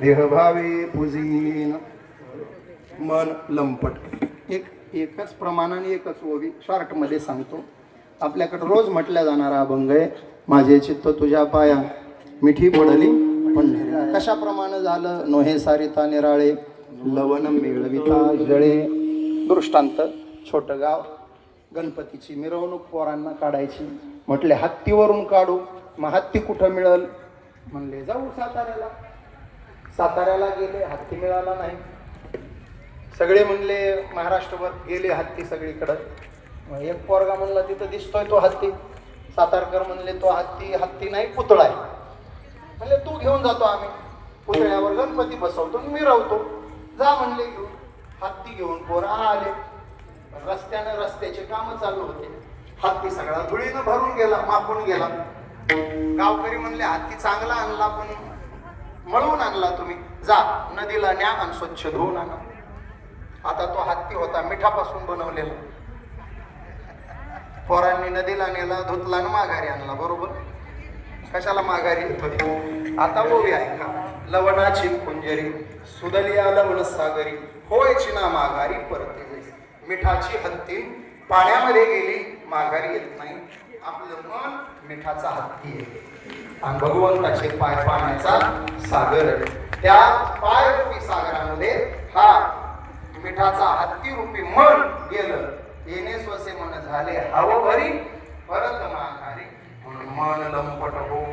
देहभावे पूजीन मन लंपट. एकच प्रमाणाने एकच ओवी शॉर्ट मध्ये सांगतो. आपल्याकडे रोज म्हटल्या जाणारा अभंग आहे, माझे चित्त तुझ्या पाया मिठी पडली पंढरी. कशाप्रमाणे झालं? नोहे सारिता निराळे लवण मिळविता जळे. दृष्टांत, छोटं गाव, गणपतीची मिरवणूक पोरांना काढायची. म्हटले हत्तीवरून काढू. मग हत्ती कुठं मिळल? म्हणले जाऊ साताऱ्याला. साताऱ्याला गेले, हत्ती मिळाला नाही. सगळे म्हणले महाराष्ट्रभर गेले हत्ती सगळीकडं. एक पोरगा म्हणला तिथं दिसतोय तो हत्ती. सातारकर म्हणले तो हत्ती नाही, पुतळा आहे. म्हणले तू घेऊन जातो, आम्ही पुतळ्यावर गणपती बसवतो मिरवतो, जा म्हणले घेऊन. हत्ती घेऊन पोरं आले. रस्त्याचे काम चालू होते. हत्ती सगळा धुळीनं भरून गेला, मापून गेला. गावकरी म्हणले हत्ती चांगला आणला, पण मळून आणला तुम्ही, जा नदीला न्या आणि स्वच्छ धुवून आणा. आता तो हत्ती होता मिठापासून बनवलेला. पोरांनी नदीला नेला, धुतला आणि माघारी आणला. बरोबर? कशाला माघारी येतोय? आता ओवी आहे का? लवणाची कुंजरी सुदलिया लवण सागरी होयची ना माघारी परते. मिठाची हत्ती पाण्यामध्ये गेली, माघारी येत नाही. आपलं मन मिठाचा हत्ती आहे आणि भगवंताचे पाय पाण्याचा सागर. त्या पाय रूपी सागरामध्ये हा मिठाचा हत्ती रूपी मन गेलं. येणे स्वसे मन झाले हवं भरी परत माघारी. मन लंपट हो